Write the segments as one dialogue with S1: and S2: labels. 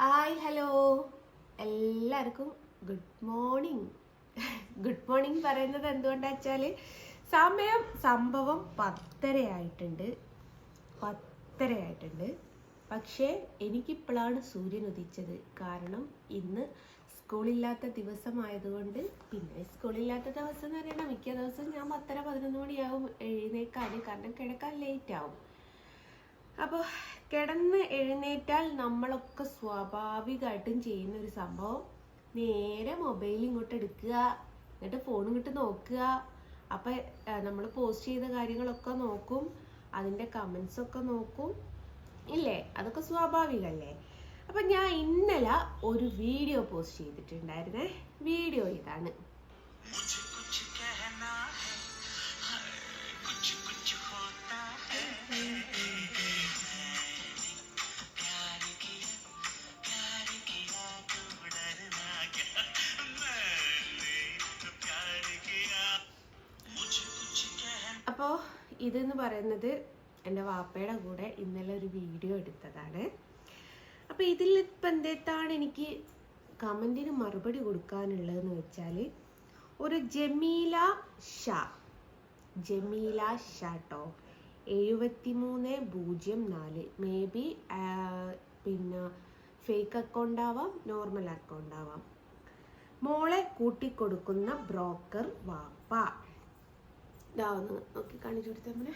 S1: Hi hello എല്ലാവർക്കും good morning. Good morning പറയുന്നത് എന്തുകൊണ്ടാ വെച്ചാൽ സംഭവം 10:30 ആയിട്ടുണ്ട്. പക്ഷേ എനിക്കിപ്പോഴാണ് സൂര്യൻ ഉദിച്ചത്. കാരണം ഇന്ന് സ്കൂളില്ലാത്ത ദിവസമായതുകൊണ്ട്. പിന്നെ സ്കൂളില്ലാത്ത ദിവസം എന്ന് പറയുന്നത് മിക്ക ദിവസവും ഞാൻ 10:30-11 മണിയാവും എഴുന്നേക്കാൻ. കാരണം കിടക്കാൻ ലേറ്റ് ആവും. അപ്പോൾ കിടന്ന് എഴുന്നേറ്റാൽ നമ്മളൊക്കെ സ്വാഭാവികമായിട്ടും ചെയ്യുന്ന ഒരു സംഭവം, നേരെ മൊബൈൽ ഇങ്ങോട്ട് എടുക്കുക, എന്നിട്ട് ഫോൺ ഇങ്ങോട്ട് നോക്കുക. അപ്പം നമ്മൾ പോസ്റ്റ് ചെയ്ത കാര്യങ്ങളൊക്കെ നോക്കും, അതിൻ്റെ കമൻസൊക്കെ നോക്കും, ഇല്ലേ? അതൊക്കെ സ്വാഭാവികമല്ലേ? അപ്പം ഞാൻ ഇന്നലെ ഒരു വീഡിയോ പോസ്റ്റ് ചെയ്തിട്ടുണ്ടായിരുന്നേ. വീഡിയോ ഇതാണ്. അപ്പോൾ ഇതെന്ന് പറയുന്നത് എൻ്റെ വാപ്പയുടെ കൂടെ ഇന്നലെ ഒരു വീഡിയോ എടുത്തതാണ്. അപ്പോൾ ഇതിലിപ്പോൾ എന്താണ് എനിക്ക് കമൻറ്റിന് മറുപടി കൊടുക്കാനുള്ളതെന്ന് വെച്ചാൽ, ഒരു ജമീല ഷാ കേട്ടോ, 7304 മേ ബി പിന്നെ ഫേക്ക് അക്കൗണ്ട് ആവാം, നോർമൽ അക്കൗണ്ട് ആവാം. മോളെ കൂട്ടിക്കൊടുക്കുന്ന ബ്രോക്കർ വാപ്പ. ഇതാവുന്നു നോക്കി കാണിച്ചു കൊടുത്ത നമ്മളെ.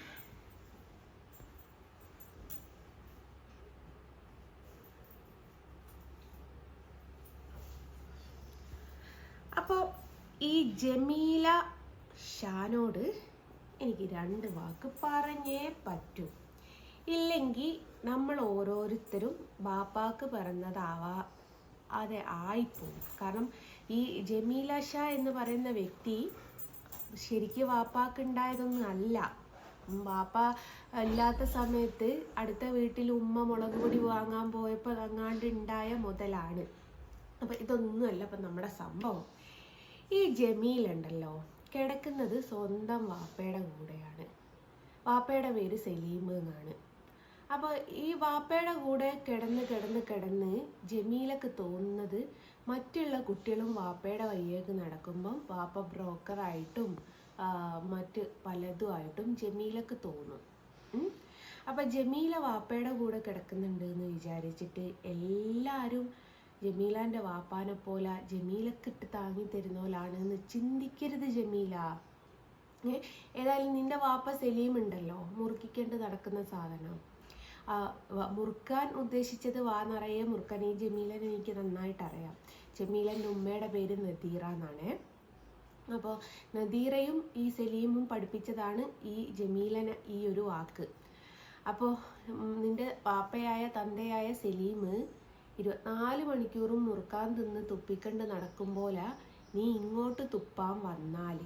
S1: അപ്പോൾ ഈ ജമീല ഷാനോട് എനിക്ക് 2 വാക്ക് പറഞ്ഞേ പറ്റൂ. ഇല്ലെങ്കിൽ നമ്മൾ ഓരോരുത്തരും ബാപ്പാക്ക് അതെ ആയിപ്പോവും. കാരണം ഈ ജമീല ഷാ എന്ന് പറയുന്ന വ്യക്തി ശരിക്കും വാപ്പാക്ക് ഉണ്ടായതൊന്നും അല്ല. വാപ്പ ഇല്ലാത്ത സമയത്ത് അടുത്ത വീട്ടിൽ ഉമ്മ മുളക് പൊടി വാങ്ങാൻ പോയപ്പോൾ അങ്ങാണ്ട് ഉണ്ടായ മുതലാണ്. അപ്പം ഇതൊന്നുമല്ല ഇപ്പം നമ്മുടെ സംഭവം. ഈ ജമീലുണ്ടല്ലോ, കിടക്കുന്നത് സ്വന്തം വാപ്പയുടെ കൂടെയാണ്. വാപ്പയുടെ പേര് സലീം എന്നാണ്. അപ്പോൾ ഈ വാപ്പയുടെ കൂടെ കിടന്ന് ജമീലക്ക് തോന്നുന്നത് മറ്റുള്ള കുട്ടികളും വാപ്പയുടെ വഴിയേക്ക് നടക്കുമ്പം വാപ്പ ബ്രോക്കറായിട്ടും മറ്റ് പലതുമായിട്ടും ജമീലക്ക് തോന്നും. അപ്പം ജമീല വാപ്പയുടെ കൂടെ കിടക്കുന്നുണ്ട് എന്ന് വിചാരിച്ചിട്ട് എല്ലാവരും ജമീലാൻ്റെ വാപ്പാനെ പോലെ ജമീലക്കിട്ട് താങ്ങി തരുന്നോലാണെന്ന് ചിന്തിക്കരുത് ജമീല. ഏതായാലും നിന്റെ വാപ്പ സലീം ഉണ്ടല്ലോ, മുറുക്കിക്കൊണ്ട് നടക്കുന്ന സാധനം. മുറുക്കാൻ ഉദ്ദേശിച്ചത് വാ നിറയെ മുറുക്കാൻ. ഈ ജമീലനെ എനിക്ക് നന്നായിട്ട് അറിയാം. ജമീലൻ്റെ ഉമ്മയുടെ പേര് നദീറ എന്നാണ്. അപ്പോൾ നദീറയും ഈ സലീമും പഠിപ്പിച്ചതാണ് ഈ ജമീലനെ ഈ ഒരു വാക്ക്. അപ്പോൾ നിന്റെ പാപ്പയായ തന്തയായ സലീം 24 മണിക്കൂറും മുറുക്കാൻ തിന്ന് തുപ്പിക്കണ്ട് നടക്കുമ്പോൾ നീ ഇങ്ങോട്ട് തുപ്പാൻ വന്നാൽ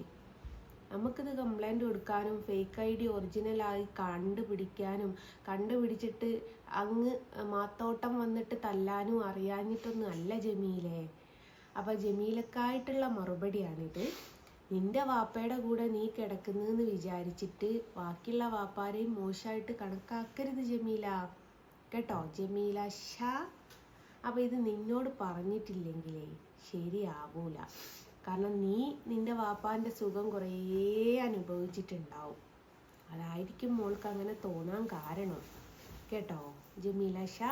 S1: നമുക്കിത് കംപ്ലൈൻറ്റ് കൊടുക്കാനും ഫേക്ക് ID ഒറിജിനലായി കണ്ടുപിടിച്ചിട്ട് അങ്ങ് മാത്തോട്ടം വന്നിട്ട് തല്ലാനും അറിയാഞ്ഞിട്ടൊന്നും അല്ല ജമീലേ. അപ്പം ജമീലക്കായിട്ടുള്ള മറുപടിയാണിത്. നിന്റെ വാപ്പയുടെ കൂടെ നീ കിടക്കുന്നതെന്ന് വിചാരിച്ചിട്ട് ബാക്കിയുള്ള വാപ്പാരെയും മോശമായിട്ട് കണക്കാക്കരുത് ജമീല കേട്ടോ, ജമീല ഷാ. അപ്പം ഇത് നിന്നോട് പറഞ്ഞിട്ടില്ലെങ്കിലേ ശരിയാവൂല. കാരണം നീ നിന്റെ വാപ്പാൻ്റെ സുഖം കുറേ അനുഭവിച്ചിട്ടുണ്ടാവും. അതായിരിക്കും മോൾക്ക് അങ്ങനെ തോന്നാൻ കാരണം കേട്ടോ ജമീല ഷാ.